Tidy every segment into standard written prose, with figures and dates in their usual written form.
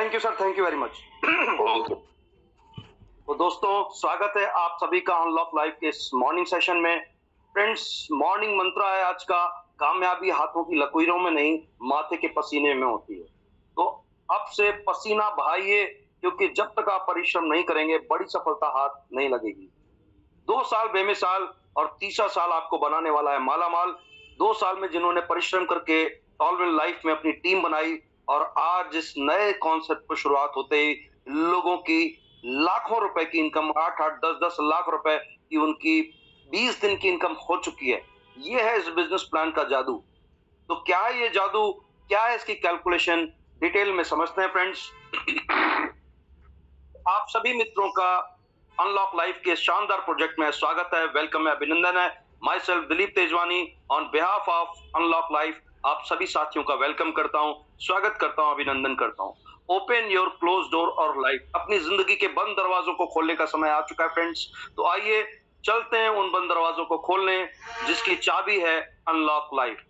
Thank you sir, thank you very much. Okay. तो दोस्तों, स्वागत है आप सभी का अनलॉक लाइव के इस मॉर्निंग सेशन में। फ्रेंड्स, मॉर्निंग मंत्र है आज का, कामयाबी हाथों की लकीरों में नहीं, माथे के पसीने में होती है। तो अब से पसीना बहाइए, क्योंकि जब तक आप परिश्रम नहीं करेंगे बड़ी सफलता हाथ नहीं लगेगी। 2 साल बेमिसाल और तीसरा साल आपको बनाने वाला है मालामाल। 2 साल में जिन्होंने परिश्रम करके टॉलविन लाइफ में अपनी टीम बनाई और आज इस नए कॉन्सेप्ट पर शुरुआत होते ही लोगों की लाखों रुपए की इनकम, 8-8, 10-10 लाख रुपए की उनकी 20 दिन की इनकम हो चुकी है। ये है इस बिजनेस प्लान का जादू। तो क्या है ये जादू, क्या है इसकी कैलकुलेशन, डिटेल में समझते हैं फ्रेंड्स। आप सभी मित्रों का अनलॉक लाइफ के शानदार प्रोजेक्ट में स्वागत है, वेलकम है, अभिनंदन है। My self Dilip Tejwani on behalf of unlock life आप सभी साथियों का वेलकम करता हूं, स्वागत करता हूं, अभिनंदन करता हूं। ओपन योर क्लोज डोर और लाइफ, अपनी जिंदगी के बंद दरवाजों को खोलने का समय आ चुका है फ्रेंड्स। तो आइए चलते हैं उन बंद दरवाजों को खोलने जिसकी चाबी है अनलॉक लाइफ।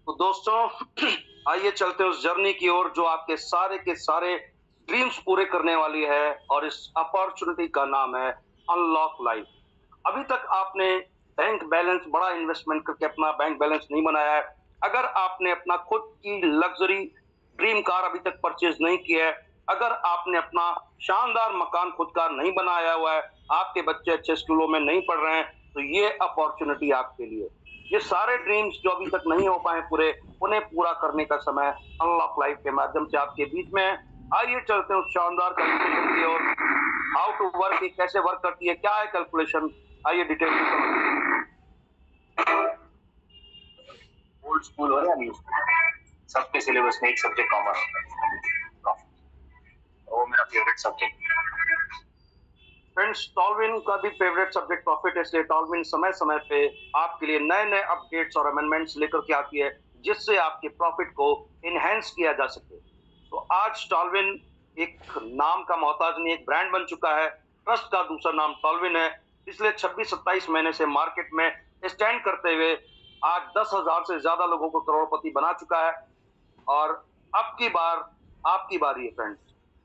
तो दोस्तों, आइए चलते हैं उस जर्नी की ओर जो आपके सारे के सारे ड्रीम्स पूरे करने वाली है, और इस अपॉर्चुनिटी का नाम है अनलॉक लाइफ। अभी तक आपने बैंक बैलेंस, बड़ा इन्वेस्टमेंट करके अपना बैंक बैलेंस नहीं बनाया है, अगर आपने अपना खुद की लग्जरी ड्रीम कार अभी तक परचेज नहीं किया है, अगर आपने अपना शानदार मकान खुद का नहीं बनाया हुआ है, आपके बच्चे अच्छे स्कूलों में नहीं पढ़ रहे हैं, तो ये अपॉर्चुनिटी आपके लिए। ये सारे ड्रीम्स जो अभी तक नहीं हो पाए पूरे, उन्हें पूरा करने का समय अनलॉक लाइफ के माध्यम से आपके बीच में है। आइए चलते हैं उस शानदार कैलकुलेशन की ओर। हाउ टू वर्क, कैसे वर्क करती है, क्या है कैलकुलेशन, आइए डिटेल में समझते हैं। ओल्ड स्कूल हो या न्यू स्कूल, सबके सिलेबस में एक सब्जेक्ट कॉमन होता है, वो मेरा फेवरेट सब्जेक्ट। फ्रेंड्स, टॉलविन का भी फेवरेट सब्जेक्ट प्रॉफिट है, इसलिए टॉलविन समय समय पे आपके लिए नए नए अपडेट्स और अमेंडमेंट्स लेकर के आती है, जिससे आपके प्रॉफिट को इनहेंस किया जा सके। तो आज टॉलविन एक नाम का मोहताज नहीं, एक ब्रांड बन चुका है। ट्रस्ट का दूसरा नाम टॉलविन है। पिछले 26-27 महीने से मार्केट में स्टैंड करते हुए आज 10,000 से ज्यादा लोगों को करोड़पति बना चुका है। और अब की बार आपकी बारी है फ्रेंड्स।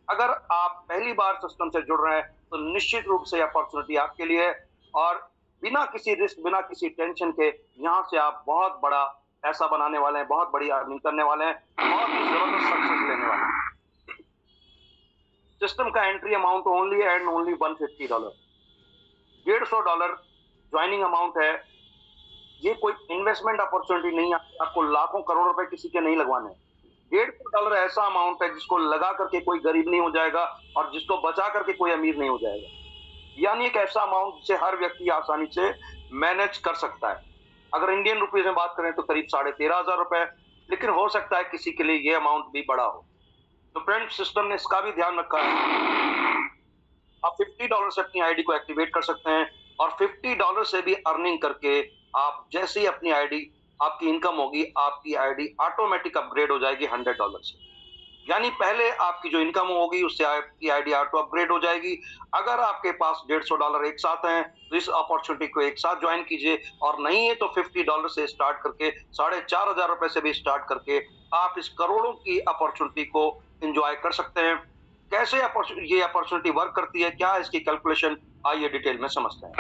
अगर आप पहली बार सिस्टम से जुड़ रहे हैं तो निश्चित रूप से अपॉर्चुनिटी आपके लिए है, और बिना किसी रिस्क, बिना किसी टेंशन के यहाँ से आप बहुत बड़ा पैसा बनाने वाले हैं, बहुत बड़ी अर्निंग करने वाले हैं, बहुत ही जबरदस्त सक्सेस लेने वाले हैं। सिस्टम का entry amount only and only $150, $150 joining amount है। ये कोई इन्वेस्टमेंट अपॉर्चुनिटी नहीं है, आपको लाखों करोड़ रुपए किसी के नहीं लगवाने। $150 ऐसा अमाउंट है जिसको लगा करके कोई गरीब नहीं हो जाएगा और जिसको बचा करके कोई अमीर नहीं हो जाएगा। यानी एक ऐसा अमाउंट जिसे हर व्यक्ति आसानी से मैनेज कर सकता है। अगर इंडियन रुपीज में बात करें तो करीब 13,500 रुपए, लेकिन हो सकता है किसी के लिए ये अमाउंट भी बड़ा हो। तो फ्रेंड्स, सिस्टम ने इसका भी ध्यान रखा है। आप $50 से अपनी आईडी को एक्टिवेट कर सकते हैं, और $50 से भी अर्निंग करके आप जैसे ही अपनी आईडी, आपकी इनकम होगी, आपकी आईडी ऑटोमेटिक अपग्रेड हो जाएगी $100 से। यानी पहले आपकी जो इनकम होगी उससे आपकी आईडी ऑटो अपग्रेड हो जाएगी। अगर आपके पास $150 एक साथ हैं तो इस अपॉर्चुनिटी को एक साथ ज्वाइन कीजिए, और नहीं है तो $50 से स्टार्ट करके 4,500 रुपए से भी स्टार्ट करके आप इस करोड़ों की अपॉर्चुनिटी को एंजॉय कर सकते हैं। कैसे ये अपॉर्चुनिटी वर्क करती है, क्या है इसकी कैलकुलेशन, आइए डिटेल में समझते हैं।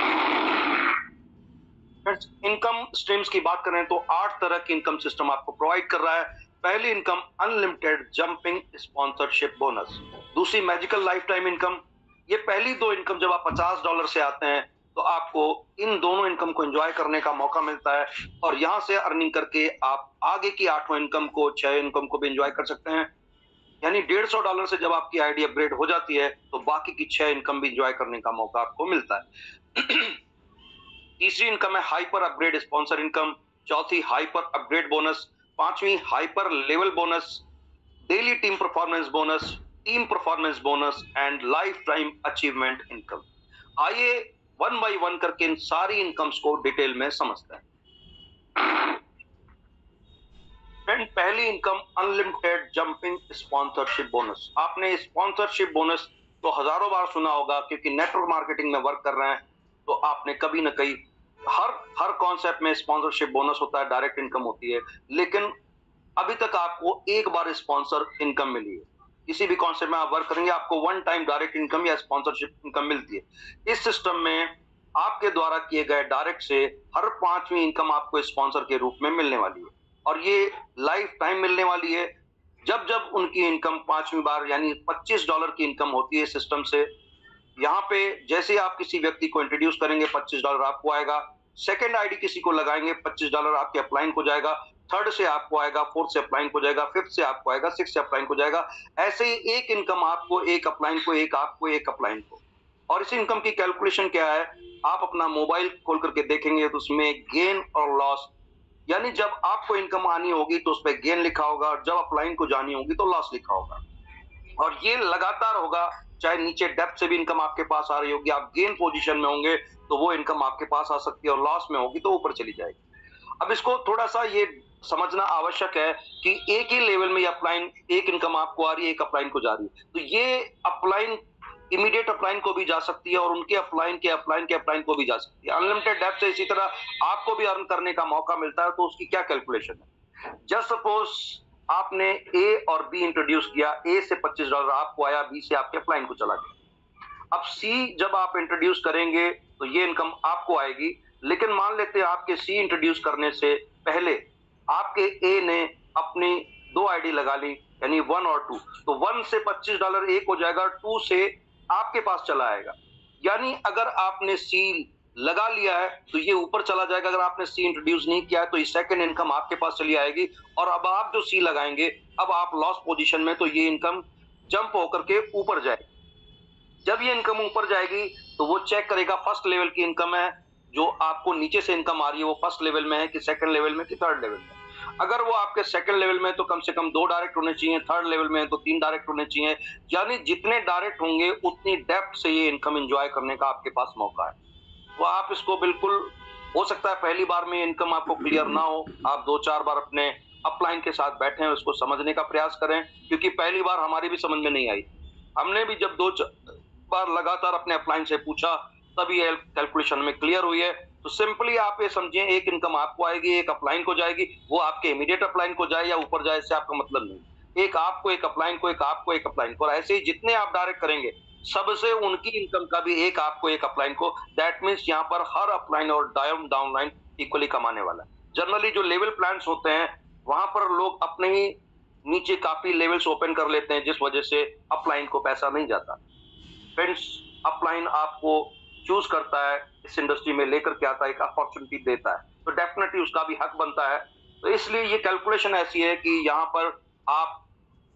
इनकम स्ट्रीम्स की बात करें तो 8 तरह की इनकम सिस्टम आपको प्रोवाइड कर रहा है। पहली income unlimited jumping sponsorship bonus, दूसरी मैजिकल लाइफ टाइम इनकम, ये पहली दो इनकम जब आप $50 से आते हैं तो आपको इन दोनों इनकम को एंजॉय करने का मौका मिलता है, और यहां से अर्निंग करके आप आगे की 8वां इनकम को, 6 इनकम को भी एंजॉय कर सकते हैं। यानी $150 से जब आपकी आईडी अपग्रेड हो जाती है तो बाकी की 6 इनकम भी एंजॉय करने का मौका आपको मिलता है। तीसरी इनकम है हाइपर अपग्रेड स्पॉन्सर इनकम, चौथी हाइपर अपग्रेड बोनस, पांचवी hyper level bonus, daily team performance bonus, team performance bonus and life time achievement income. आइए वन बाय वन करके इन सारी इनकम्स को डिटेल में समझते हैं। फ्रेंड, पहली income unlimited jumping sponsorship bonus. आपने स्पॉन्सरशिप बोनस तो हजारों बार सुना होगा, क्योंकि नेटवर्क मार्केटिंग में वर्क कर रहे हैं तो आपने कभी ना कहीं हर कॉन्सेप्ट में स्पॉन्सरशिप बोनस होता है, डायरेक्ट इनकम होती है, लेकिन अभी तक आपको एक बार स्पॉन्सर इनकम मिली है। किसी भी कॉन्सेप्ट में आप वर्क करेंगे आपको वन टाइम डायरेक्ट इनकम या स्पॉन्सरशिप इनकम मिलती है। इस सिस्टम में आपके द्वारा किए गए डायरेक्ट से हर 5वीं इनकम आपको स्पॉन्सर के रूप में मिलने वाली है, और ये लाइफ टाइम मिलने वाली है। जब जब उनकी इनकम 5वीं बार यानी $25 की इनकम होती है सिस्टम से, यहाँ पे जैसे आप किसी व्यक्ति को इंट्रोड्यूस करेंगे $25 आपको आएगा, सेकंड आईडी किसी को लगाएंगे $25 आपके अपलाइन को जाएगा, थर्ड से आपको आएगा, फोर्थ से अपलाइन को जाएगा, फिफ्थ से आपको आएगा, सिक्स से अपलाइन को जाएगा। ऐसे ही एक इनकम आपको, एक अपलाइन को, एक आपको, एक अपलाइन को। और इस इनकम की कैलकुलेशन क्या है, आप अपना मोबाइल खोल करके देखेंगे तो उसमें गेन और लॉस, यानी जब आपको इनकम आनी होगी तो उस पर गेन लिखा होगा, और जब अपलाइन को जानी होगी तो लॉस लिखा होगा। और ये लगातार होगा, चाहे नीचे डेप्थ से भी इनकम आपके पास आ रही होगी, आप गेन पोजीशन में होंगे तो वो इनकम आपके पास आ सकती है, और लॉस में होगी तो ऊपर चली जाएगी। अब इसको थोड़ा सा ये समझना आवश्यक है कि एक ही लेवल में अपलाइन, एक इनकम आपको आ रही है, एक अपलाइन को जा रही है, तो ये अपलाइन इमीडिएट अपलाइन को भी जा सकती है, और उनके अपलाइन के अपलाइन के अपलाइन को भी जा सकती है। अनलिमिटेड डेप्थ से इसी तरह आपको भी अर्न करने का मौका मिलता है, तो उसकी क्या कैलकुलेशन है। जस्ट सपोज आपने ए और बी इंट्रोड्यूस किया, ए से $25 आपको आया, बी से आपके अपलाइन को चला गया। अब सी जब आप इंट्रोड्यूस करेंगे तो ये इनकम आपको आएगी, लेकिन मान लेते हैं आपके सी इंट्रोड्यूस करने से पहले आपके ए ने अपनी 2 आईडी लगा ली, यानी 1 और 2, तो 1 से $25 एक हो जाएगा, 2 से आपके पास चला आएगा। यानी अगर आपने सी लगा लिया है तो ये ऊपर चला जाएगा, अगर आपने सी इंट्रोड्यूस नहीं किया है तो ये सेकंड इनकम आपके पास चली आएगी, और अब आप जो सी लगाएंगे, अब आप लॉस पोजीशन में, तो ये इनकम जंप होकर के ऊपर जाएगी। जब ये इनकम ऊपर जाएगी तो वो चेक करेगा फर्स्ट लेवल की इनकम है, जो आपको नीचे से इनकम आ रही है वो फर्स्ट लेवल में है कि सेकंड लेवल में कि थर्ड लेवल में। अगर वो आपके सेकंड लेवल में तो कम से कम 2 डायरेक्ट होने चाहिए, थर्ड लेवल में तो 3 डायरेक्ट होने चाहिए। यानी जितने डायरेक्ट होंगे उतनी डेप्थ से ये इनकम एंजॉय करने का आपके पास मौका है। तो आप इसको बिल्कुल, हो सकता है पहली बार में इनकम आपको क्लियर ना हो, आप 2-4 बार अपने अपलाइन के साथ बैठे हैं, उसको समझने का प्रयास करें, क्योंकि पहली बार हमारी भी समझ में नहीं आई। हमने भी जब 2 बार लगातार अपने अपलाइन से पूछा तभी ये कैलकुलेशन में क्लियर हुई है। तो सिंपली आप ये समझिए, एक इनकम आपको आएगी, एक अपलाइन को जाएगी, वो आपके इमीडिएट अपलाइन को जाए या ऊपर जाए इससे आपका मतलब नहीं, एक आपको, एक अपलाइन को, एक आपको, एक अपलाइन को, और ऐसे ही जितने आप डायरेक्ट करेंगे सबसे उनकी इनकम का भी एक आपको, एक अपलाइन को। दैट मीन्स यहाँ पर हर अपलाइन और डाउनलाइन इक्वली कमाने वाला है। जनरली जो लेवल प्लान्स होते हैं वहां पर लोग अपने ही नीचे काफी लेवल्स ओपन कर लेते हैं, जिस वजह से अपलाइन को पैसा नहीं जाता। फ्रेंड्स, अपलाइन आपको चूज करता है, इस इंडस्ट्री में लेकर के आता है, एक अपॉर्चुनिटी देता है, तो डेफिनेटली उसका भी हक बनता है। तो इसलिए ये कैलकुलेशन ऐसी है कि यहाँ पर आप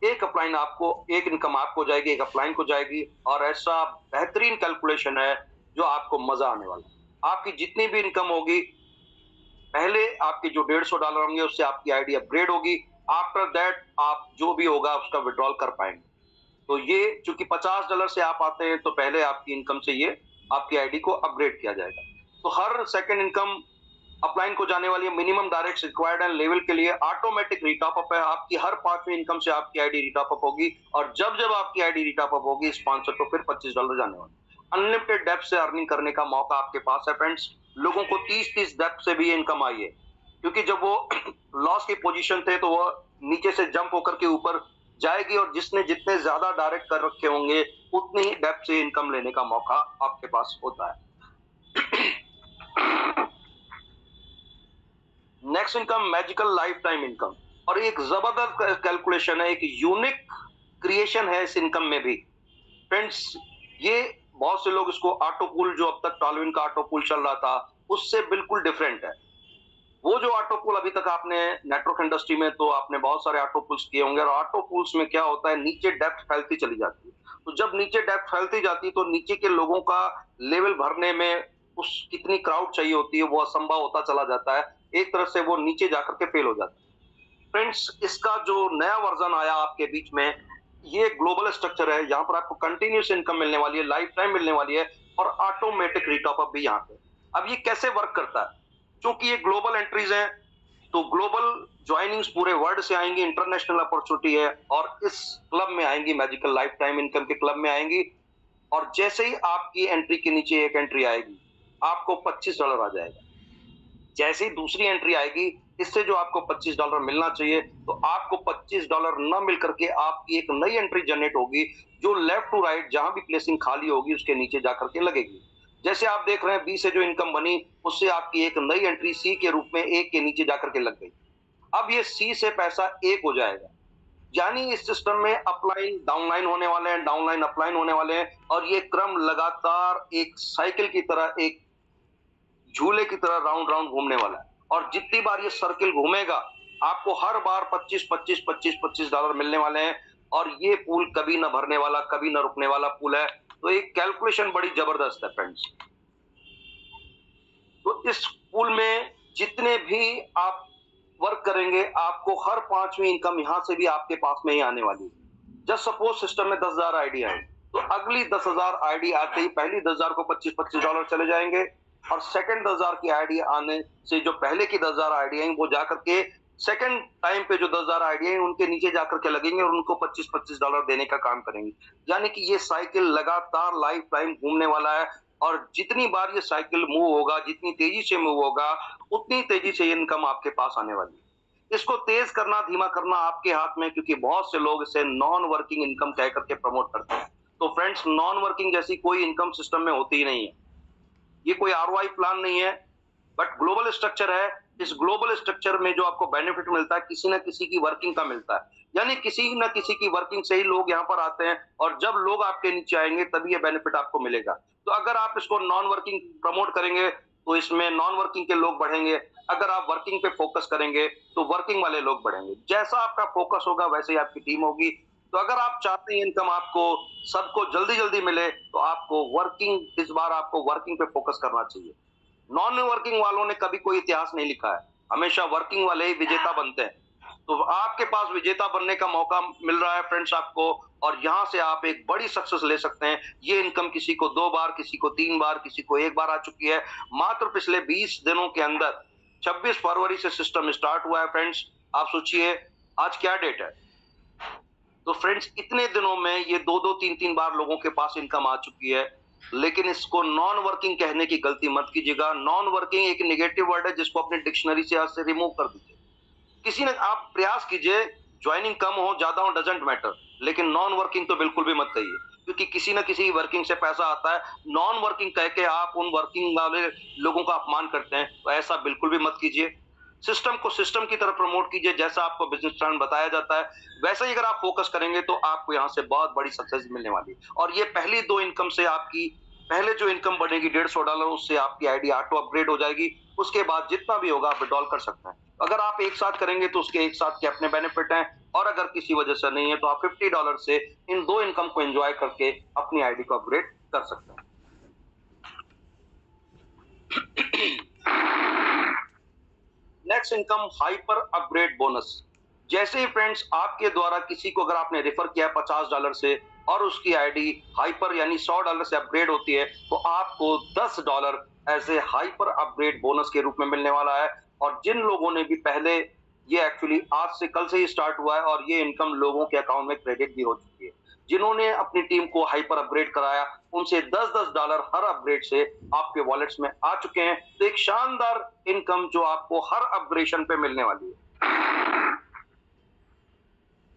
एक अपलाइन आपको, एक इनकम आपको जाएगी, एक अपलाइन को जाएगी, और ऐसा बेहतरीन कैलकुलेशन है जो आपको मजा आने वाला। आपकी जितनी भी इनकम होगी, पहले आपके जो $150 होंगे उससे आपकी आईडी अपग्रेड होगी, आफ्टर दैट आप जो भी होगा उसका विड्रॉल कर पाएंगे। तो ये चूंकि $50 से आप आते हैं तो पहले आपकी इनकम से ये आपकी आईडी को अपग्रेड किया जाएगा। तो हर सेकंड इनकम अपलाइन को जाने वाली minimum direct required and level के लिए ऑटोमेटिक रिटॉप अप है। आपकी हर 5वीं इनकम से आपकी आईडी रिटॉप अप होगी, और जब जब आपकी आईडी रिटॉप अप होगी स्पॉन्सर को फिर $25 जाने वाले। अनलिमिटेड डेप्थ से अर्निंग करने का मौका आपके पास है फ्रेंड्स। लोगों को 30-30 डेप्थ से भी इनकम आई है, क्योंकि जब वो लॉस की पोजीशन थे तो वो नीचे से जंप होकर के ऊपर जाएगी, और जिसने जितने ज्यादा डायरेक्ट कर रखे होंगे उतनी ही डेप्थ से इनकम लेने का मौका आपके पास होता है। Next income magical life time income, और एक जबरदस्त कैलकुलेशन है, एक यूनिक क्रिएशन है इस इनकम में भी। फ्रेंड्स, ये बहुत से लोग इसको ऑटो पूल, जो अब तक टॉलविन का ऑटो पूल चल रहा था, उससे बिल्कुल डिफरेंट है। वो जो ऑटो पूल अभी तक आपने नेटवर्क इंडस्ट्री में तो आपने बहुत सारे ऑटो पूल्स किए होंगे, और ऑटो पूल्स में क्या होता है, नीचे डेप्थ फैलती चली जाती है। तो जब नीचे डेप्थ फैलती जाती है तो नीचे के लोगों का लेवल भरने में उस कितनी क्राउड चाहिए होती है वो असंभव होता चला जाता है। एक तरह से वो नीचे जाकर के फेल हो जाता है। फ्रेंड्स, इसका जो नया वर्जन आया आपके बीच में, ये ग्लोबल स्ट्रक्चर है। यहाँ पर आपको कंटिन्यूस इनकम मिलने वाली है, लाइफ टाइम मिलने वाली है, और ऑटोमेटिक रिटॉप अप भी यहाँ पे। अब ये कैसे वर्क करता है? क्योंकि ये ग्लोबल एंट्रीज हैं, तो ग्लोबल ज्वाइनिंग्स पूरे वर्ल्ड से आएंगी, इंटरनेशनल अपॉर्चुनिटी है, और इस क्लब में आएंगी, मैजिकल लाइफ टाइम इनकम के क्लब में आएंगी। और जैसे ही आपकी एंट्री के नीचे एक एंट्री आएगी, आपको $25 आ जाएगा। जैसे ही दूसरी एंट्री आएगी, इससे जो आपको $25 मिलना चाहिए, तो आपको $25 न मिल करके आपकी एक नई एंट्री जनरेट होगी, जो लेफ्ट टू राइट जहां भी प्लेसिंग खाली होगी उसके नीचे जाकर के लगेगी। जैसे आप देख रहे हैं बी से जो इनकम बनी, उससे आपकी एक नई एंट्री सी के रूप में एक के नीचे जाकर के लग गई। अब ये सी से पैसा एक हो जाएगा, यानी इस सिस्टम में अपलाइन डाउनलाइन होने वाले हैं, डाउनलाइन अपलाइन होने वाले हैं, और ये क्रम लगातार एक साइकिल की तरह, एक झूले की तरह राउंड राउंड घूमने वाला है। और जितनी बार ये सर्किल घूमेगा, आपको हर बार 25 डॉलर मिलने वाले हैं। और ये पूल कभी न भरने वाला, कभी न रुकने वाला पूल है। तो एक कैलकुलेशन बड़ी जबरदस्त है फ्रेंड्स। तो इस पूल में जितने भी आप वर्क करेंगे, आपको हर 5वीं इनकम यहां से भी आपके पास में ही आने वाली है। जस्ट सपोज सिस्टम में 10,000 आईडी आए, तो अगली 10,000 आईडी आते ही पहली 10,000 को $25 चले जाएंगे, और सेकंड 10,000 की आईडी आने से जो पहले की 10,000 आईडी आई वो जाकर के सेकंड टाइम पे जो 10,000 आईडी आई उनके नीचे जाकर के लगेंगे, और उनको $25 देने का काम करेंगे। यानी कि ये साइकिल लगातार लाइफ टाइम घूमने वाला है, और जितनी बार ये साइकिल मूव होगा, जितनी तेजी से मूव होगा, उतनी तेजी से इनकम आपके पास आने वाली है। इसको तेज करना, धीमा करना आपके हाथ में, क्योंकि बहुत से लोग इसे नॉन वर्किंग इनकम कह करके प्रमोट करते हैं। तो फ्रेंड्स, नॉन वर्किंग जैसी कोई इनकम सिस्टम में होती ही नहीं है। ये कोई ROI प्लान नहीं है, बट ग्लोबल स्ट्रक्चर है। इस ग्लोबल स्ट्रक्चर में जो आपको बेनिफिट मिलता है, किसी न किसी की वर्किंग का मिलता है, यानी किसी न किसी की वर्किंग से ही लोग यहाँ पर आते हैं, और जब लोग आपके नीचे आएंगे तभी ये बेनिफिट आपको मिलेगा। तो अगर आप इसको नॉन वर्किंग प्रमोट करेंगे तो इसमें नॉन वर्किंग के लोग बढ़ेंगे। अगर आप वर्किंग पे फोकस करेंगे तो वर्किंग वाले लोग बढ़ेंगे। जैसा आपका फोकस होगा वैसे ही आपकी टीम होगी। तो अगर आप चाहते हैं इनकम आपको सबको जल्दी जल्दी मिले, तो आपको वर्किंग, इस बार आपको वर्किंग पे फोकस करना चाहिए। नॉन वर्किंग वालों ने कभी कोई इतिहास नहीं लिखा है, हमेशा वर्किंग वाले ही विजेता बनते हैं। तो आपके पास विजेता बनने का मौका मिल रहा है फ्रेंड्स आपको, और यहां से आप एक बड़ी सक्सेस ले सकते हैं। ये इनकम किसी को 2 बार, किसी को 3 बार, किसी को 1 बार आ चुकी है। मात्र पिछले 20 दिनों के अंदर 26 फरवरी से सिस्टम स्टार्ट हुआ है फ्रेंड्स। आप सोचिए आज क्या डेट है। तो फ्रेंड्स, इतने दिनों में ये 2-2, 3-3 बार लोगों के पास इनकम आ चुकी है। लेकिन इसको नॉन वर्किंग कहने की गलती मत कीजिएगा। नॉन वर्किंग एक नेगेटिव वर्ड है, जिसको अपने डिक्शनरी से आज से रिमूव कर दीजिए। किसी ने आप प्रयास कीजिए, ज्वाइनिंग कम हो ज्यादा हो डजंट मैटर, लेकिन नॉन वर्किंग तो बिल्कुल भी मत कहिए, क्योंकि किसी न किसी वर्किंग से पैसा आता है। नॉन वर्किंग कह के आप उन वर्किंग वाले लोगों का अपमान करते हैं, तो ऐसा बिल्कुल भी मत कीजिए। सिस्टम को सिस्टम की तरह प्रमोट कीजिए, जैसा आपको बिजनेस प्लान बताया जाता है वैसे ही अगर आप फोकस करेंगे तो आपको यहाँ से बहुत बड़ी सक्सेस मिलने वाली है। और ये पहली 2 इनकम से आपकी पहले जो इनकम बनेगी $150, उससे आपकी आईडी ऑटो अपग्रेड हो जाएगी। उसके बाद जितना भी होगा आप विड्रॉल कर सकते हैं। अगर आप एक साथ करेंगे तो उसके एक साथ के अपने बेनिफिट हैं, और अगर किसी वजह से नहीं है तो आप $50 से इन 2 इनकम को एंजॉय करके अपनी आईडी को अपग्रेड कर सकते हैं। Next income, hyper upgrade bonus. जैसे ही फ्रेंड्स आपके द्वारा किसी को अगर आपने रेफर किया $50 से, और उसकी आईडी हाइपर यानी $100 से अपग्रेड होती है, तो आपको $10 as a hyper upgrade bonus के रूप में मिलने वाला है। और जिन लोगों ने भी पहले, ये एक्चुअली आज से कल से ही स्टार्ट हुआ है, और ये इनकम लोगों के अकाउंट में क्रेडिट भी हो चुकी है। जिन्होंने अपनी टीम को हाइपर अपग्रेड कराया, उनसे $10 हर अपग्रेड से आपके वॉलेट्स में आ चुके हैं। तो एक शानदार इनकम जो आपको हर अपग्रेडेशन पे मिलने वाली है।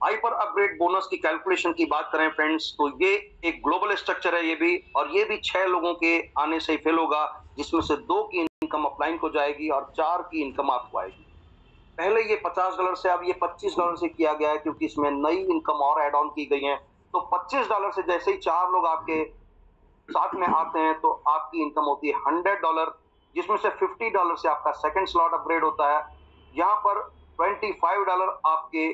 हाइपर अपग्रेड बोनस की कैलकुलेशन की बात करें फ्रेंड्स, तो ये एक ग्लोबल स्ट्रक्चर है ये भी, और ये भी 6 लोगों के आने से ही फेल होगा, जिसमें से 2 की इनकम अपलाइन को जाएगी और 4 की इनकम आपको आएगी। पहले ये $50 से, अब ये $25 से किया गया है, क्योंकि इसमें नई इनकम और एड ऑन की गई है। तो $25 से जैसे ही 4 लोग आपके साथ में आते हैं तो आपकी इनकम होती है $100, जिसमें से $50 से आपका सेकंड स्लॉट अपग्रेड होता है। यहाँ पर $25 आपके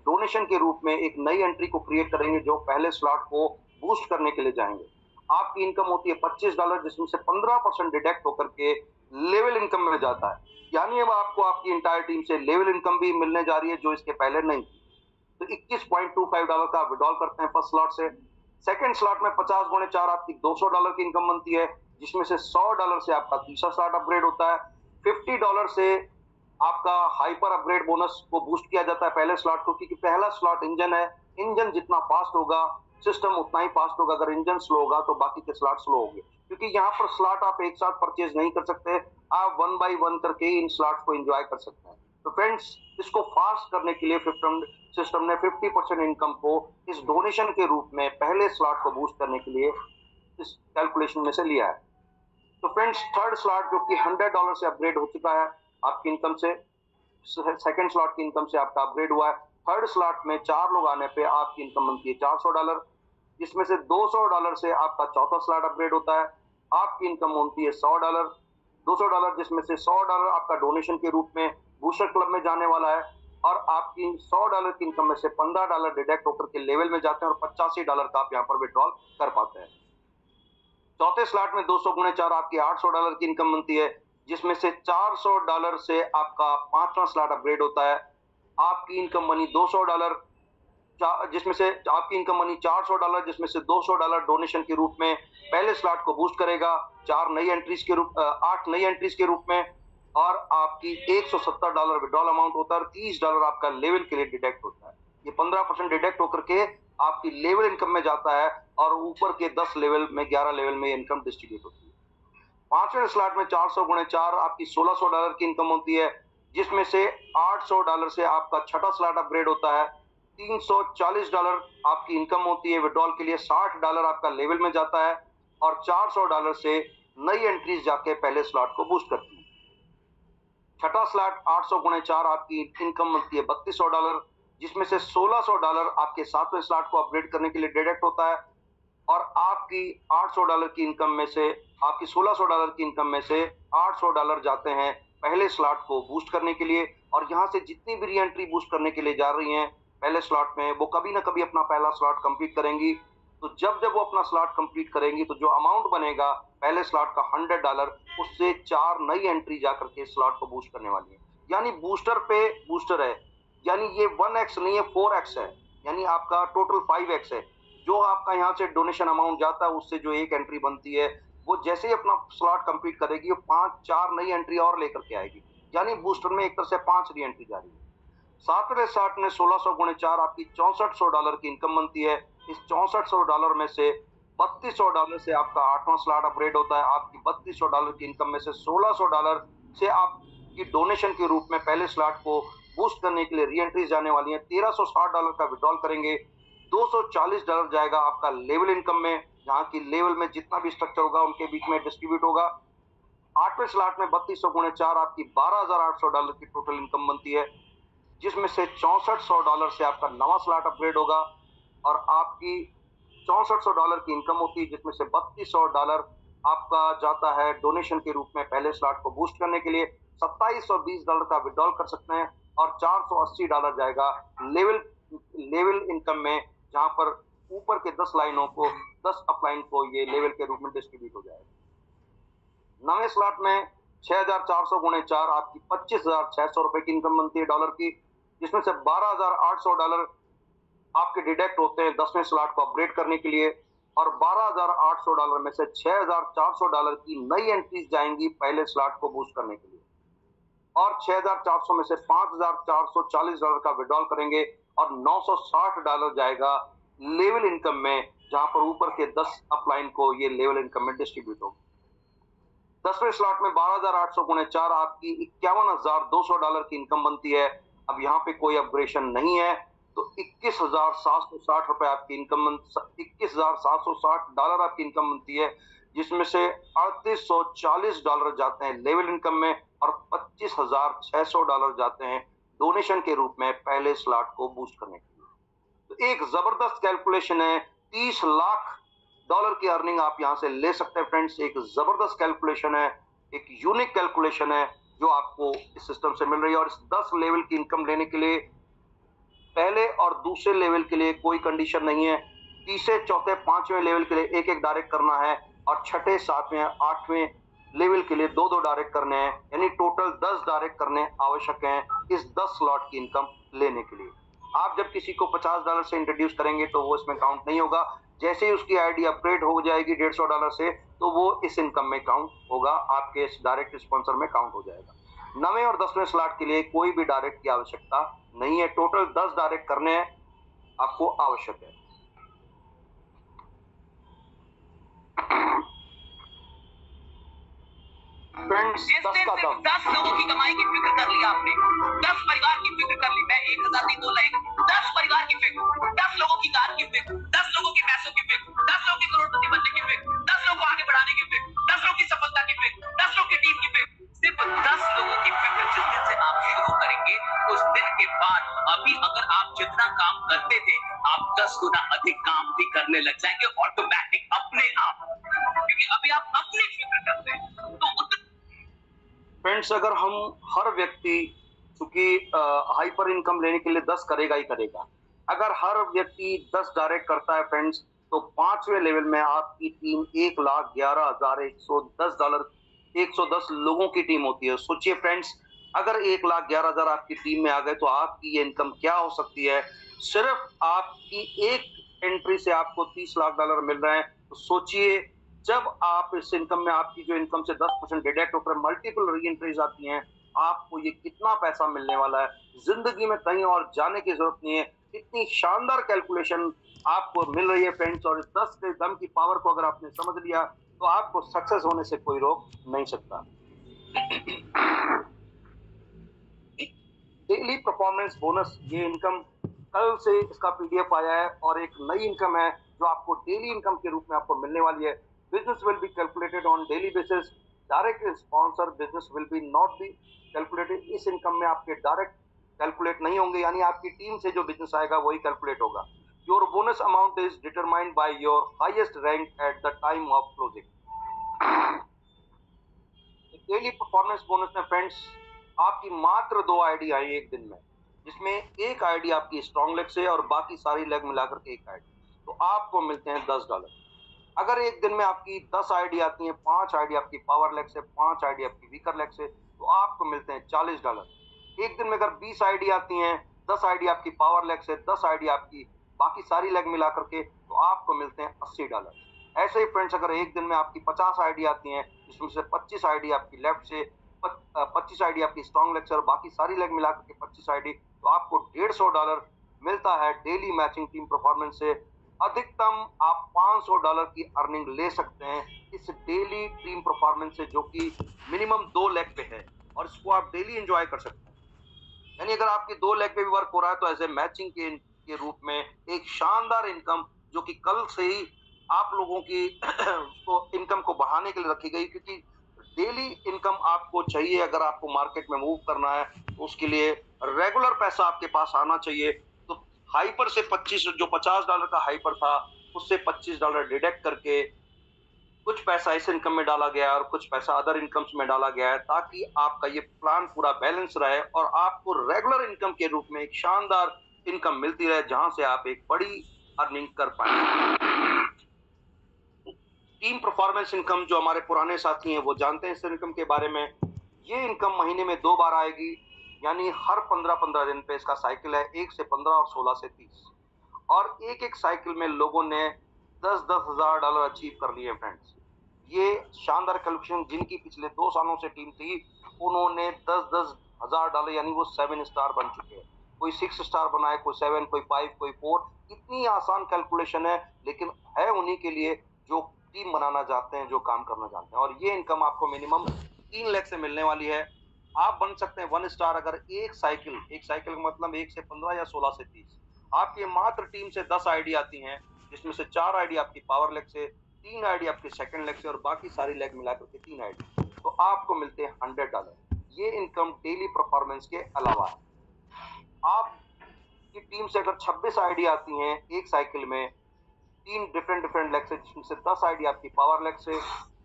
डोनेशन के रूप में एक नई एंट्री को क्रिएट करेंगे जो पहले स्लॉट को बूस्ट करने के लिए जाएंगे। आपकी इनकम होती है $25, जिसमें से 15% डिडक्ट होकर के लेवल इनकम में जाता है। यानी अब आपको आपकी इंटायर टीम से लेवल इनकम भी मिलने जा रही है जो इसके पहले नहीं थी। तो $21.25 का विड्रॉल करते हैं फर्स्ट स्लॉट से। सेकंड स्लॉट में 50 गुणे 4 आपकी $200 की इनकम बनती है, जिसमें से $100 से आपका तीसरा स्लॉट अपग्रेड होता है। $50 से आपका हाइपर अपग्रेड बोनस को बूस्ट किया जाता है पहले स्लॉट को, क्योंकि पहला स्लॉट इंजन है। इंजन जितना फास्ट होगा सिस्टम उतना ही फास्ट होगा। अगर इंजन स्लो होगा तो बाकी के स्लॉट स्लो होंगे, क्योंकि यहाँ पर स्लॉट आप एक साथ परचेज नहीं कर सकते, आप 1 बाय 1 करके इन स्लॉट्स को एंजॉय कर सकते हैं। तो फ्रेंड्स, इसको फास्ट करने के लिए सिस्टम ने 50% इनकम को इस डोनेशन के रूप में पहले स्लॉट को बूस्ट करने के लिए इस कैलकुलेशन में से लिया है। तो फ्रेंड्स, थर्ड स्लॉट जो कि $100 से अपग्रेड हो चुका है आपकी इनकम से, सेकंड स्लॉट की इनकम से आपका अपग्रेड हुआ है। थर्ड स्लॉट में 4 लोग आने पे आपकी इनकम बनती है $400, जिसमें से $200 से आपका चौथा स्लॉट अपग्रेड होता है। आपकी इनकम होती है $100, $200, जिसमें से $100 आपका डोनेशन के रूप में बूस्टर क्लब में जाने वाला है, और आपकी $100 की इनकम में से $15 डिडक्ट होकर के लेवल में जाते हैं और $85 का आप यहाँ पर विड्रॉल कर पाते हैं। चौथे स्लॉट में 200 गुणे 4 आपकी $800 की इनकम बनती है, जिसमें से $400 से आपका पांचवा स्लॉट अपग्रेड होता है। आपकी इनकम बनी $200, जिसमें से आपकी इनकम बनी $400, जिसमें से $200 डोनेशन के रूप में पहले स्लॉट को बूस्ट करेगा 8 नई एंट्रीज के रूप में, और आपकी $170 विड्रॉल अमाउंट होता है और $30 आपका लेवल के लिए डिडक्ट होता है। ये 15% डिडक्ट होकर के आपकी लेवल इनकम में जाता है और ऊपर के 10 लेवल में 11 लेवल में इनकम डिस्ट्रीब्यूट होती है। पांचवें स्लॉट में 400 गुणे 4 आपकी $1600 की इनकम होती है, जिसमें से $800 से आपका छठा स्लॉट अपग्रेड होता है। $340 आपकी इनकम होती है विड्रॉल के लिए, $60 आपका लेवल में जाता है, और $400 से नई एंट्रीज जाके पहले स्लॉट को बूस्ट करती है। छठा स्लॉट 800 गुणे 4 आपकी इनकम बनती है $3200, जिसमें से $1600 आपके सातवें स्लॉट को अपग्रेड करने के लिए डिडक्ट होता है, और आपकी $800 की इनकम में से आपकी $1600 की इनकम में से $800 जाते हैं पहले स्लॉट को बूस्ट करने के लिए। और यहाँ से जितनी भी री एंट्री बूस्ट करने के लिए जा रही हैं पहले स्लॉट में, वो कभी ना कभी अपना पहला स्लॉट कंप्लीट करेंगी। तो जब जब वो अपना स्लॉट कंप्लीट करेंगी तो जो अमाउंट बनेगा पहले स्लॉट का $100, उससे 4 नई एंट्री जाकर के स्लॉट को बूस्ट करने वाली है। यानी बूस्टर पे बूस्टर है, यानी ये 1x नहीं है 4x है, यानी आपका टोटल 5x है। जो आपका यहाँ से डोनेशन अमाउंट जाता है उससे जो एक एंट्री बनती है, वो जैसे ही अपना स्लॉट कंप्लीट करेगी वो 4 नई एंट्री और लेकर के आएगी। यानी बूस्टर में एक तरह से 5 री एंट्री जा रही है। सातवें स्लॉट में 1600 गुणे 4 आपकी $6400 की इनकम बनती है। इस $6400 में से $3200 से आपका 8वां स्लॉट अपग्रेड होता है। आपकी $3200 की इनकम में से $1600 से आपकी डोनेशन के रूप में पहले स्लॉट को बूस्ट करने के लिए री एंट्रीज जाने वाली है। $1360 का विड्रॉल करेंगे, $240 जाएगा आपका लेवल इनकम में, जहाँ की लेवल में जितना भी स्ट्रक्चर होगा उनके बीच में डिस्ट्रीब्यूट होगा। आठवें स्लॉट में 3200 गुणे 4 आपकी $12800 की टोटल इनकम बनती है, जिसमें से $6400 से आपका नवा स्लॉट अपग्रेड होगा, और आपकी $6400 की इनकम होती है, जिसमें से $3200 आपका जाता है डोनेशन के रूप में पहले स्लॉट को बूस्ट करने के लिए। $2720 का विड्रॉल कर सकते हैं, और $480 जाएगा लेवल इनकम में, जहां पर ऊपर के 10 लाइनों को 10 अपलाइन को ये लेवल के रूप में डिस्ट्रीब्यूट हो जाएगा। नवे स्लॉट में 6400 गुणे 4 आपकी $25,600 की इनकम बनती है डॉलर की, जिसमें से $12,800 आपके डिडक्ट होते हैं 10वें स्लॉट को अपग्रेड करने के लिए, और $12,800 में से $6,400 की नई एंट्रीज जाएंगी पहले स्लॉट को बूस्ट करने के लिए, और 6,400 में से $5,440 का विड्रॉल करेंगे, और $960 जाएगा लेवल इनकम में, जहां पर ऊपर के 10 अपलाइन को ये लेवल इनकम में डिस्ट्रीब्यूट होगी। 10वें स्लॉट में 12,800 गुणे 4 आपकी $51,200 की इनकम बनती है। अब यहाँ पे कोई अपग्रेडेशन नहीं है, तो $21,760 आपकी इनकम, $21,760 आपकी इनकम बनती है, जिसमें से $3,840 जाते हैं लेवल इनकम में, और $25,600 जाते हैं डोनेशन के रूप में पहले स्लॉट को बूस्ट करने के लिए। तो एक जबरदस्त कैलकुलेशन है। 30 लाख डॉलर की अर्निंग आप यहां से ले सकते हैं फ्रेंड्स। एक जबरदस्त कैलकुलेशन है, एक यूनिक कैलकुलेशन है जो आपको इस सिस्टम से मिल रही है। और इस 10 लेवल की इनकम लेने के लिए पहले और दूसरे लेवल के लिए कोई कंडीशन नहीं है, तीसरे चौथे पांचवें लेवल के लिए एक एक डायरेक्ट करना है, और छठे सातवें आठवें लेवल के लिए दो दो डायरेक्ट करने हैं, यानी टोटल 10 डायरेक्ट करने आवश्यक हैं इस 10 स्लॉट की इनकम लेने के लिए। आप जब किसी को $50 से इंट्रोड्यूस करेंगे तो वो इसमें काउंट नहीं होगा। जैसे ही उसकी आईडी अपग्रेड हो जाएगी $150 से, तो वो इस इनकम में काउंट होगा, आपके इस डायरेक्ट स्पॉन्सर में काउंट हो जाएगा। 9वें और 10वें स्लॉट के लिए कोई भी डायरेक्ट की आवश्यकता नहीं है, टोटल 10 डायरेक्ट करने हैं आपको आवश्यक है। फ्रेंड्स, 10 लोगों की कमाई की फिक्र कर ली आपने, 10 परिवार की फिक्र कर ली। मैं 1000 नहीं बोल रहा, 10 परिवार की फिक्र, 10 लोगों की कार की फिक्र, 10 लोगों के पैसों की फिक्र, 10 लोगों की करोड़पति बनने की फिक्र, 10 लोगों को आगे बढ़ाने की फिक्र, 10 लोगों की सफलता की फिक्र, 10 लोगों की टीम की फिक्र। सिर्फ 10 लोगों की फिक्र जिस दिन से आप शुरू करेंगे, उस दिन के बाद अभी अगर आप जितना काम करते थे, आप 10 गुना अधिक काम भी करने लग जाएंगे ऑटोमेटिक, अपने आप, क्योंकि अभी आप अपनी फिक्र करते हैं। तो फ्रेंड्स, अगर हम हर व्यक्ति, चूंकि हाइपर इनकम लेने के लिए 10 करेगा ही करेगा, अगर हर व्यक्ति 10 डायरेक्ट करता है फ्रेंड्स, तो 5वें लेवल में आपकी टीम $1,11,110 110 लोगों की टीम होती है। सोचिए फ्रेंड्स, अगर 1,11,000 आपकी टीम में आ गए तो आपकी ये इनकम क्या हो सकती है। सिर्फ आपकी एक एंट्री से आपको $30 लाख मिल रहे हैं। तो सोचिए, जब आप इस इनकम में, आपकी जो इनकम से 10% डिडक्ट होकर मल्टीपल री एंट्रीज आती हैं, आपको ये कितना पैसा मिलने वाला है। जिंदगी में कहीं और जाने की जरूरत नहीं है, इतनी शानदार कैलकुलेशन आपको मिल रही है फ्रेंड्स। और इस 10 के दम की पावर को अगर आपने समझ लिया तो आपको सक्सेस होने से कोई रोक नहीं सकता। डेली परफॉर्मेंस बोनस, ये इनकम कल से इसका पीडीएफ आया है और एक नई इनकम है जो आपको डेली इनकम के रूप में आपको मिलने वाली है। Business will be calculated on daily basis. Direct sponsor business will be not be calculated. इस इनकम में आपके डायरेक्ट कैलकुलेट नहीं होंगे, यानी आपकी टीम से जो बिजनेस आएगा वही कैलकुलेट होगा। Your bonus amount is determined by your highest rank at the time of closing. Daily performance bonus में फ्रेंड्स, आपकी मात्र 2 आईडी आई एक दिन में, जिसमें एक आईडी आपकी स्ट्रॉन्ग लेग से और बाकी सारी लेग मिलाकर के एक आईडी, तो आपको मिलते हैं $10। अगर एक दिन में आपकी 10 आईडी आती हैं, 5 आईडी आपकी पावर लेग से, 5 आईडी आपकी वीकर लेग से, तो आपको मिलते हैं $40। एक दिन में अगर 20 आईडी आती हैं, 10 आईडी आपकी पावर लेग से, 10 आईडी आपकी बाकी सारी लेग मिला करके, तो आपको मिलते हैं $80। ऐसे ही फ्रेंड्स, अगर एक दिन में आपकी 50 आईडी आती हैं, जिसमें से 25 आईडी आपकी लेफ्ट से, 25 आईडी आपकी स्ट्रॉन्ग लेग से और बाकी सारी लेग मिला करके 25 आईडी, तो आपको $150 मिलता है डेली मैचिंग टीम परफॉर्मेंस से। अधिकतम आप $500 की अर्निंग ले सकते हैं इस डेली टीम परफॉर्मेंस से, जो कि मिनिमम 2 लेग पे है, और इसको आप डेली एंजॉय कर सकते हैं। यानी अगर आपकी 2 लेग पे भी वर्क हो रहा है तो एज ए मैचिंग के रूप में एक शानदार इनकम, जो कि कल से ही आप लोगों की उसको इनकम को बढ़ाने के लिए रखी गई, क्योंकि डेली इनकम आपको चाहिए। अगर आपको मार्केट में मूव करना है तो उसके लिए रेगुलर पैसा आपके पास आना चाहिए। तो हाइपर से 25, जो $50 का हाइपर था, उससे $25 डिडक्ट करके कुछ पैसा इस इनकम में डाला गया और कुछ पैसा अदर इनकम्स में डाला गया है, ताकि आपका ये प्लान पूरा बैलेंस रहे और आपको रेगुलर इनकम के रूप में एक शानदार इनकम मिलती रहे, जहां से आप एक बड़ी अर्निंग कर पाए। टीम परफॉर्मेंस इनकम, जो हमारे पुराने साथी हैं वो जानते हैं इस इनकम के बारे में। ये इनकम महीने में 2 बार आएगी, यानी हर 15-15 दिन पे इसका साइकिल है, 1 से 15 और 16 से 30, और एक एक साइकिल में लोगों ने $10-10 हज़ार अचीव कर लिए फ्रेंड्स। ये शानदार कैलकुलेशन, जिनकी पिछले 2 सालों से टीम थी, उन्होंने $10-10 हज़ार, यानी वो 7 स्टार बन चुके हैं। कोई 6 स्टार बनाए, कोई 7, कोई 5, कोई 4। इतनी आसान कैलकुलेशन है, लेकिन है उन्हीं के लिए जो टीम बनाना चाहते हैं, जो काम करना चाहते हैं। और ये इनकम आपको मिनिमम 3 लाख से मिलने वाली है। आप बन सकते हैं 1 स्टार अगर एक साइकिल का मतलब 1 से 15 या 16 से 30 आपकी मात्र टीम से 10 आईडी आती हैं, जिसमें से 4 आईडी आपकी पावर लेग से, 3 आईडी आपकी सेकंड लेग से और बाकी सारी लेग मिलाकर के 3 आईडी, तो आपको मिलते हैं $100। ये इनकम डेली परफॉर्मेंस के अलावा है। आपकी टीम से अगर 26 आईडी आती हैं एक साइकिल में, 3 डिफरेंट लेग से, जिसमें से 10 आईडी आपकी पावर लेग से,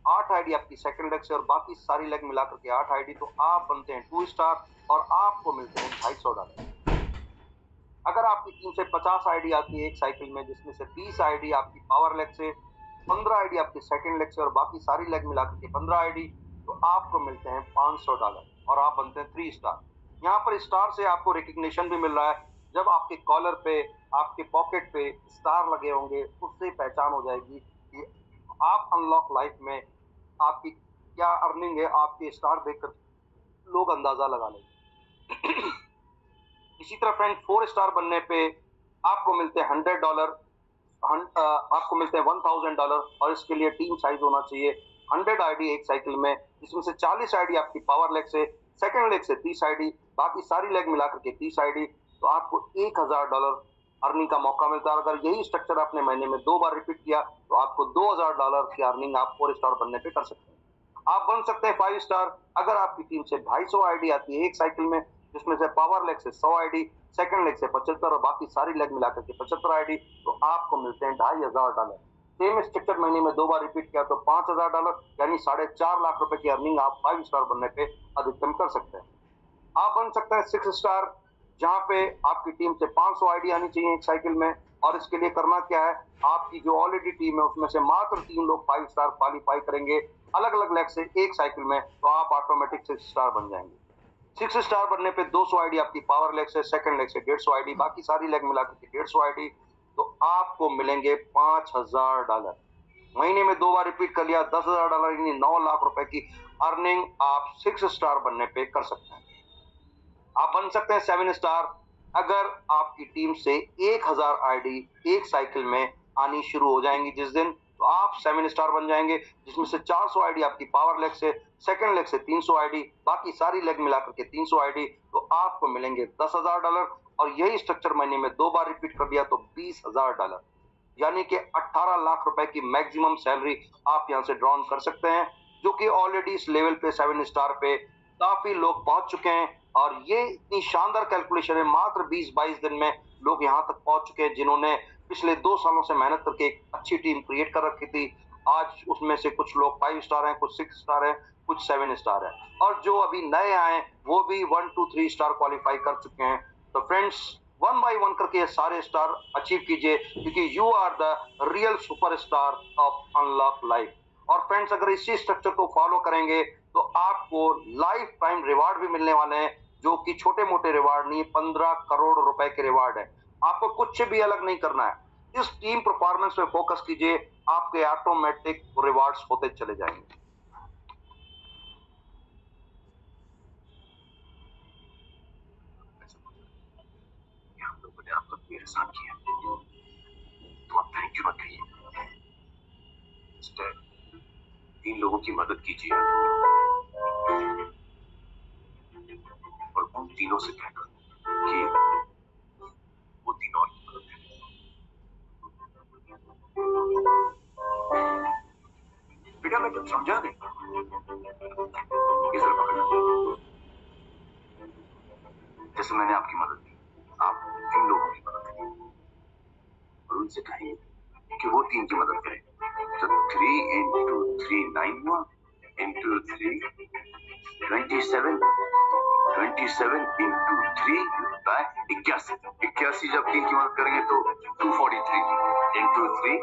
8 आईडी आपकी सेकंड लेग से और बाकी सारी लेग मिलाकर के 8 आईडी, तो आप बनते हैं 2 स्टार और आपको मिलते हैं $250। अगर आपकी टीम से 50 आईडी आती है एक साइकिल में, जिसमें से 20 आईडी आपकी पावर लेग से, 15 आईडी आपकी सेकंड लेग से और बाकी सारी लेग मिलाकर के 15 आईडी, तो आपको मिलते हैं $500 और आप बनते हैं 3 स्टार। यहाँ पर स्टार से आपको रिकग्निशन भी मिल रहा है। जब आपके कॉलर पे, आपके पॉकेट पे स्टार लगे होंगे, उससे पहचान हो जाएगी कि आप अनलॉक लाइफ में आपकी क्या अर्निंग है। आपके स्टार देखकर लोग अंदाजा लगा लेंगे। इसी तरह फ्रेंड 4 स्टार बनने पे आपको मिलते हैं $100, आपको मिलते हैं $1000 और इसके लिए टीम साइज होना चाहिए 100 आईडी एक साइकिल में, जिसमें से 40 आईडी आपकी पावर लेग से, सेकंड लेग से 30 आईडी, बाकी सारी लेग मिलाकर के 30 आईडी, तो आपको $1000 अर्निंग का मौका मिलता है। अगर यही स्ट्रक्चर आपने महीने में 2 बार रिपीट किया तो आपको $2000 की अर्निंग आप 4 स्टार बनने पे कर सकते हैं। आप बन सकते हैं 5 स्टार अगर आपकी टीम से 250 आईडी आती है एक साइकिल में, जिसमें से पावर लेग से 100 आईडी, सेकंड लेग से 75 और बाकी सारी लेग मिलाकर के 75 आईडी, तो आपको मिलते हैं $2500। सेम स्ट्रक्चर महीने में 2 बार रिपीट किया तो $5000 यानी 4.5 लाख रुपए की अर्निंग आप 5 स्टार बनने पे अधिकतम कर सकते हैं। आप बन सकते हैं 6 स्टार, जहां पे आपकी टीम से 500 आईडी आनी चाहिए एक साइकिल में, और इसके लिए करना क्या है, आपकी जो ऑलरेडी टीम है उसमें से मात्र 3 लोग 5 स्टार क्वालिफाई करेंगे अलग अलग लेग से एक साइकिल में, तो आप ऑटोमेटिक 6 स्टार बन जाएंगे। 6 स्टार बनने पे 200 आईडी आपकी पावर लेग से, सेकंड लेग से 150 आईडी, बाकी सारी लेग मिलाकर के 150 आईडी, तो आपको मिलेंगे $5000। महीने में 2 बार रिपीट कर लिया, $10,000 यानी 9 लाख रुपए की अर्निंग आप 6 स्टार बनने पे कर सकते हैं। आप बन सकते हैं 7 स्टार अगर आपकी टीम से 1000 आईडी एक साइकिल में आनी शुरू हो जाएंगी जिस दिन, तो आप 7 स्टार बन जाएंगे, जिसमें से 400 आईडी आपकी पावर लेग से, सेकंड लेग से 300 आईडी, बाकी सारी लेग मिलाकर के 300 आईडी, तो आपको मिलेंगे $10,000 और यही स्ट्रक्चर महीने में 2 बार रिपीट कर दिया तो $20,000 यानी कि 18 लाख रुपए की मैक्सिमम सैलरी आप यहां से ड्रॉ कर सकते हैं, जो कि ऑलरेडी इस लेवल पे 7 स्टार पे काफी लोग पहुंच चुके हैं। और ये इतनी शानदार कैलकुलेशन है, मात्र 20-22 दिन में लोग यहाँ तक पहुंच चुके हैं, जिन्होंने पिछले 2 सालों से मेहनत करके एक अच्छी टीम क्रिएट कर रखी थी। आज उसमें से कुछ लोग 5 स्टार हैं, कुछ 6 स्टार हैं, कुछ 7 स्टार है, और जो अभी नए आए वो भी 1 2 3 स्टार क्वालिफाई कर चुके हैं। तो फ्रेंड्स 1 बाय 1 करके ये सारे स्टार अचीव कीजिए, क्योंकि you are the real superstar of unlock life. और फ्रेंड्स अगर इसी स्ट्रक्चर को फॉलो करेंगे तो आपको लाइफ टाइम रिवार्ड भी मिलने वाले हैं, जो कि छोटे मोटे रिवार्ड नहीं, 15 करोड़ रुपए के रिवार्ड है। आपको कुछ भी अलग नहीं करना है, इस टीम परफॉर्मेंस पे फोकस कीजिए, आपके ऑटोमेटिक रिवार्ड्स होते चले जाएंगे। हम लोगों ने आपका मेरे साथ किया तो आप थैंक यू मत कहिए, 3 लोगों की मदद कीजिए और उन तीनों से कहकर कि वो 3 और की मदद करें। बेटा मैं तुम समझा नहीं, इधर पकड़, जैसे मैंने आपकी मदद की, आप 3 लोगों की मदद करें और उनसे कहें कि वो 3 की मदद करें। तो 3 into 3 9 हुआ, into 3 27, 27 into 3 81 जब 3 की मदद करेंगे तो 243 into 3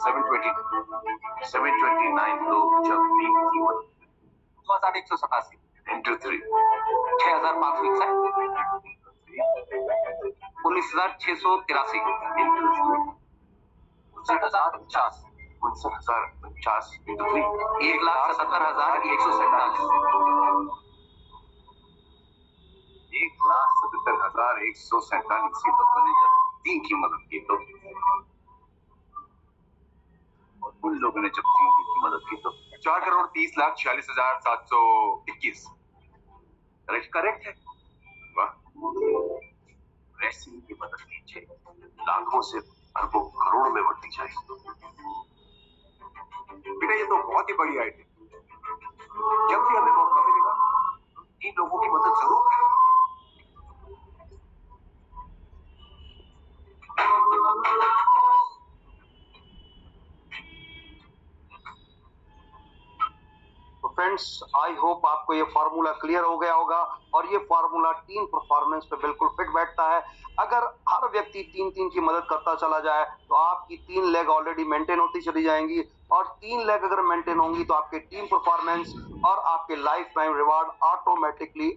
729 लोग जब 3 की मदद 2187 into 3 6561 19,683 into 3 59,050 59,050 into 3 1,77,147 1,77,147 से लोगों ने जब 3 की मदद की तो, और उन लोगों ने जब 3 की मदद की तो 4,30,46,721 करेक्ट है। वाह, ऐसी की मदद कीजिए, लाखों से अरबों करोड़ों में बढ़ती जाए। बेटा ये तो बहुत ही बड़ी आइडिया, जब भी हमें मौका मिलेगा 3 लोगों की मदद जरूर करें। फ्रेंड्स, आई होप आपको ये फार्मूला क्लियर हो गया होगा और ये फार्मूला टीम परफॉर्मेंस पे बिल्कुल फिट बैठता है। अगर हर व्यक्ति 3-3 की मदद करता चला जाए तो आपकी 3 लेग ऑलरेडी मेंटेन होती चली जाएंगी और 3 लेग अगर मेंटेन होंगी तो आपके टीम परफॉर्मेंस और आपके life time reward automatically.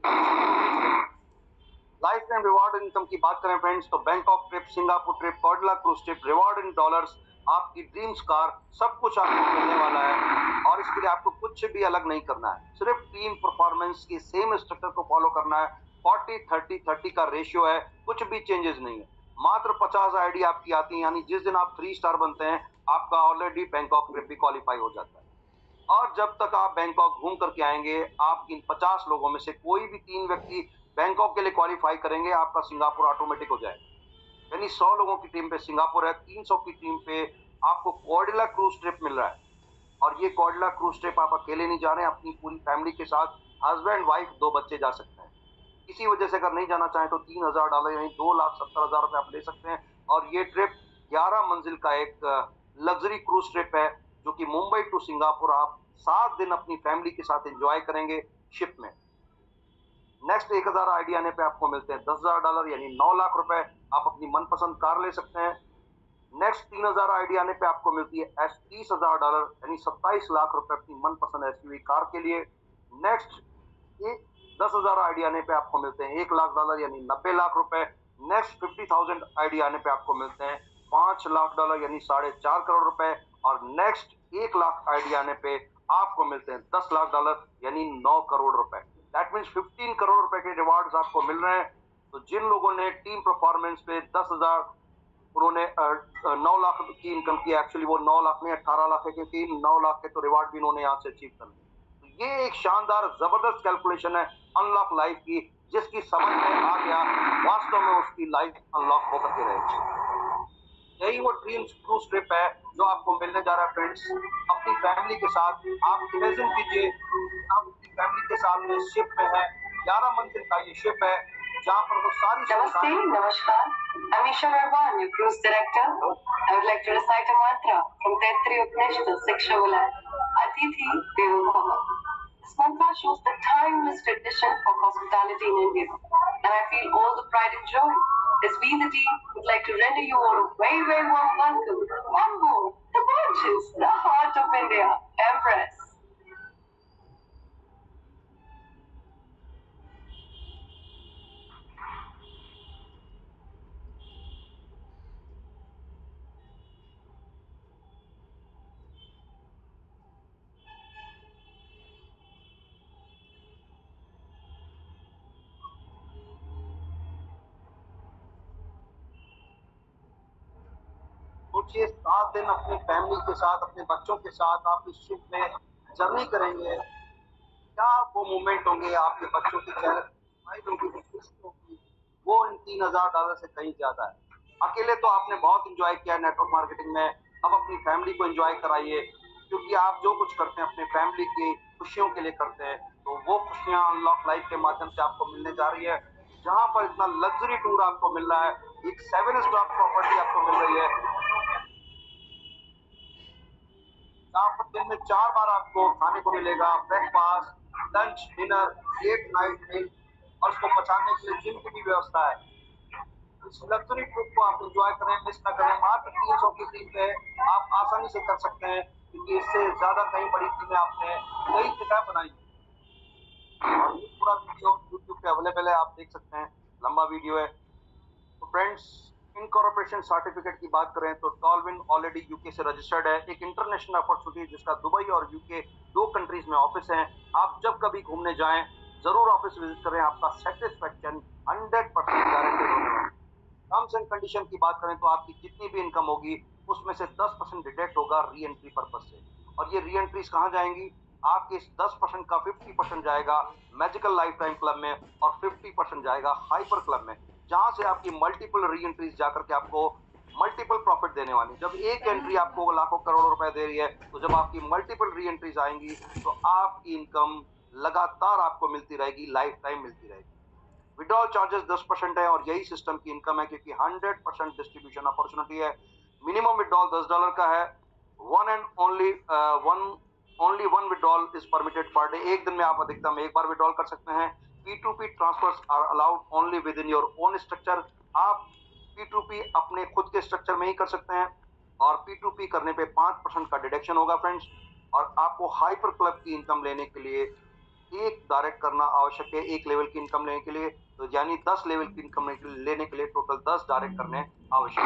Life time reward income की बात करें फ्रेंड्स तो Bangkok trip, Singapore trip, Cordelia cruise trip, reward in dollars, आपकी ड्रीम्स कार, सब कुछ आपको मिलने वाला है और इसके लिए आपको कुछ भी अलग नहीं करना है, सिर्फ टीम परफॉर्मेंस की सेम स्ट्रक्चर को फॉलो करना है। 40-30-30 का रेशियो है, कुछ भी चेंजेस नहीं है। मात्र 50 आईडी आपकी आती है, यानी जिस दिन आप 3 स्टार बनते हैं आपका ऑलरेडी बैंकॉक ट्रिप भी क्वालिफाई हो जाता है। और जब तक आप बैंकॉक घूम करके आएंगे, आप इन 50 लोगों में से कोई भी 3 व्यक्ति बैंकॉक के लिए क्वालिफाई करेंगे, आपका सिंगापुर ऑटोमेटिक हो जाएगा। यानी 100 लोगों की टीम पे सिंगापुर है, 300 की टीम पे आपको कॉर्डिला क्रूज ट्रिप मिल रहा है। और ये कॉर्डिला क्रूज ट्रिप आप अकेले नहीं जा रहे हैं, अपनी पूरी फैमिली के साथ, हस्बैंड वाइफ 2 बच्चे जा सकते हैं। किसी वजह से अगर नहीं जाना चाहें तो $3000 यानी $2,70,000 रुपए आप ले सकते हैं। और ये ट्रिप 11 मंजिल का एक लग्जरी क्रूज ट्रिप है जो कि मुंबई टू सिंगापुर आप 7 दिन अपनी फैमिली के साथ एंजॉय करेंगे शिप में। नेक्स्ट 1000 आईडी आने पे आपको मिलते हैं $10,000 यानी 9 लाख रुपए, आप अपनी मनपसंद कार ले सकते हैं। नेक्स्ट 3000 आईडी आने पे आपको मिलती है $30,000 यानी 27 लाख रुपए अपनी मनपसंद एसयूवी कार के लिए। नेक्स्ट 10,000 आईडी आने पे आपको मिलते हैं $1,00,000 यानी 90 लाख रुपए। नेक्स्ट 50,000 आईडी आने पे आपको मिलते हैं $5,00,000 यानी 4.5 करोड़ रुपए। और नेक्स्ट 1 लाख आईडी आने पे आपको मिलते हैं $10,00,000 यानी 9 करोड़ रुपए। दैट मीन्स 15 करोड़ रुपए के रिवार्ड्स आपको मिल रहे हैं। तो जिन लोगों ने टीम परफॉर्मेंस पे 10,000 उन्होंने 9 लाख की इनकम की, एक्चुअली वो 9 लाख नहीं 18 लाख है, क्योंकि 9 लाख के तो रिवार्ड भी उन्होंने यहाँ से अचीव कर लिए। तो ये एक शानदार जबरदस्त कैलकुलेशन है अनलॉक लाइफ की, जिसकी समझ में आ गया वास्तव में उसकी लाइफ अनलॉक होकर के रहेगी। यही वो ड्रीम्स क्रूज ट्रिप है जो आपको मिलने जा रहा है फ्रेंड्स, अपनी फैमिली के साथ। आप इमेजिन कीजिए आप अपनी फैमिली के साथ में शिप में है, 11 मंजिल का ये शिप है जहाँ पर वो सारी Namaste, Namaskar. I'm Isha Verwan, your cruise director. I would like to recite a mantra from Taittiriya Upanishad, Siksha Vilayat. Atithi Devo Bhava. This mantra shows the timeless tradition of hospitality in India, and I feel all the pride and joy as we, the team, would like to render you all a very, very warm welcome on board the gorgeous, the heart of India, Empress. सोचिए 7 दिन अपनी family के साथ, अपने बच्चों के साथ आप इस शिप में जर्नी करेंगे। क्या वो मोमेंट होंगे, आपके बच्चों के चेहरे स्माइल होगी, खुशी होगी, वो इन $3000 से कहीं ज्यादा है। अकेले तो आपने बहुत इंजॉय किया नेटवर्क मार्केटिंग में, अब अपनी फैमिली को एंजॉय कराइए, क्योंकि आप जो कुछ करते हैं अपने फैमिली की खुशियों के लिए करते हैं, तो वो खुशियां अनलॉक लाइफ के माध्यम से आपको मिलने जा रही है। जहां पर इतना लग्जरी टूर आपको मिल रहा है, एक 7 स्टार प्रॉपर्टी आपको मिल रही है, जहाँ पर दिन में 4 बार आपको खाने को मिलेगा, breakfast, lunch, dinner, late night meal, और उसको पचाने के लिए जिम की भी व्यवस्था है। इस लग्जरी ट्रिप को आप एंजॉय करें, मिस न करें। मात्र 300 की टीम पे आप आसानी से कर सकते हैं, क्योंकि इससे ज्यादा कहीं बड़ी टीमें आपने कई जगह बनाई। और ये पूरा वीडियो यूट्यूब पे अवेलेबल है, आप देख सकते हैं, लंबा वीडियो है। तो फ्रेंड्स, इनकॉर्पोरेशन सर्टिफिकेट की बात करें तो टॉलविन ऑलरेडी यूके से रजिस्टर्ड है, एक इंटरनेशनल अपॉर्चुनिटी जिसका दुबई और यूके 2 कंट्रीज में ऑफिस हैं। आप जब कभी घूमने जाएं जरूर ऑफिस विजिट करें, आपका सेटिस्फेक्शन 100% गारंटेड होने वाला है। टर्म्स एंड कंडीशन की बात करें तो आपकी जितनी भी इनकम होगी उसमें से 10% डिडक्ट होगा री एंट्री पर्पज से। और ये री एंट्रीज कहाँ जाएंगी? आपके इस 10% का 50% जाएगा मैजिकल लाइफ टाइम क्लब में और 50% जाएगा हाइपर क्लब में, जहां से आपकी मल्टीपल री एंट्रीज जाकर के आपको मल्टीपल प्रॉफिट देने वाली। जब एक एंट्री आपको लाखों करोड़ों रुपए दे रही है, तो जब आपकी मल्टीपल री एंट्रीज आएंगी तो आपकी इनकम लगातार आपको मिलती रहेगी, लाइफ टाइम मिलती रहेगी। विड्रॉल चार्जेस 10% है और यही सिस्टम की इनकम है, क्योंकि 100% डिस्ट्रीब्यूशन अपॉर्चुनिटी है। मिनिमम विड्रॉल $10 का है। One and only 1 only 1 withdrawal is permitted per day. एक दिन में आप अधिकतम एक बार विड्रॉल कर सकते हैं। P2P transfers are allowed only within your own structure. आप P2P अपने खुद के स्ट्रक्चर में ही कर सकते हैं और P2P करने पे 5% का डिडक्शन होगा फ्रेंड्स। और आपको हाइपर क्लब की इनकम लेने के लिए एक डायरेक्ट करना आवश्यक है। एक लेवल की इनकम लेने के लिए तो यानी 10 लेवल की इनकम लेने के लिए टोटल 10 डायरेक्ट करने आवश्यक है।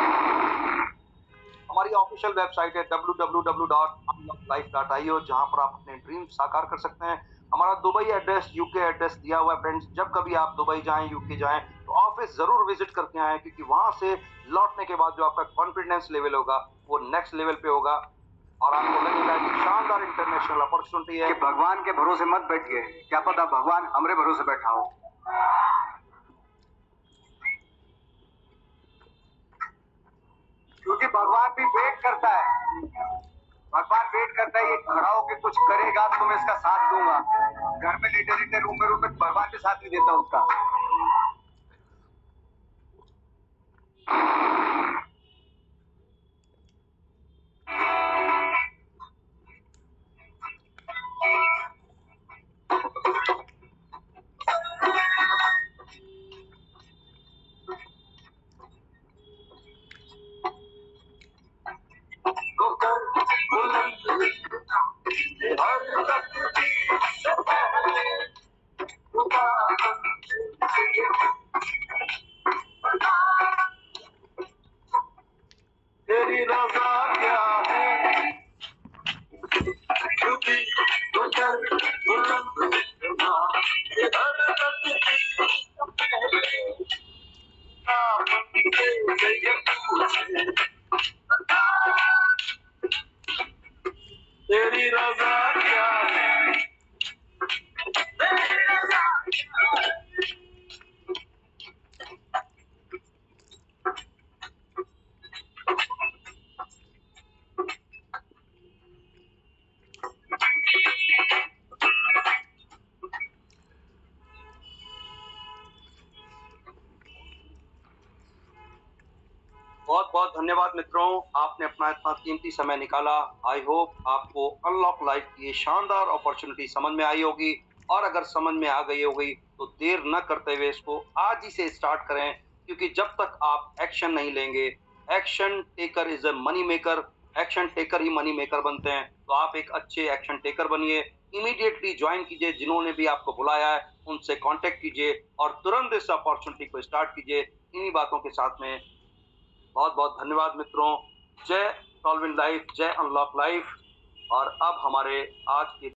हमारी ऑफिशियल वेबसाइट है www.unlocklife.io, जहां पर आप अपने ड्रीम साकार कर सकते हैं। हमारा दुबई एड्रेस, यूके एड्रेस दिया हुआ है फ्रेंड्स। जब कभी आप दुबई जाएं, यूके जाएं तो ऑफिस जरूर विजिट करके आएं, क्योंकि वहां से लौटने के बाद जो आपका कॉन्फिडेंस लेवल होगा वो नेक्स्ट लेवल पे होगा और आपको लगेगा कि शानदार इंटरनेशनल अपॉर्चुनिटी है। कि भगवान के भरोसे मत बैठिए, क्या पता भगवान हमरे भरोसे बैठा हो। क्योंकि भगवान भी वेट करता है, भगवान वेट करता है, ये खड़ा होकर कुछ करेगा तो मैं इसका साथ दूंगा। घर में लेटे लेटे रूम में भगवान भी साथ नहीं देता उसका। तेरी रज़ा क्या है, क्योंकि तो चल बुलंद ना ये धड़कन तेरी रज़ा क्या है, तेरी रज़ा क्या है। बहुत बहुत धन्यवाद मित्रों, आपने अपना इतना कीमती समय निकाला। आई होप आपको अनलॉक लाइफ की ये शानदार अपॉर्चुनिटी समझ में आई होगी, और अगर समझ में आ गई होगी तो देर न करते हुए इसको आज ही से स्टार्ट करें, क्योंकि जब तक आप एक्शन नहीं लेंगे, action taker is a money maker, action taker he money maker बनते हैं। तो आप एक अच्छे एक्शन टेकर बनिए, इमीडिएटली ज्वाइन कीजिए। जिन्होंने भी आपको बुलाया है उनसे कांटेक्ट कीजिए और तुरंत इस अपॉर्चुनिटी को स्टार्ट कीजिए। इन्हीं बातों के साथ में बहुत बहुत धन्यवाद मित्रों। जय सॉल्वेंट लाइफ, जय अनलॉक लाइफ। और अब हमारे आज के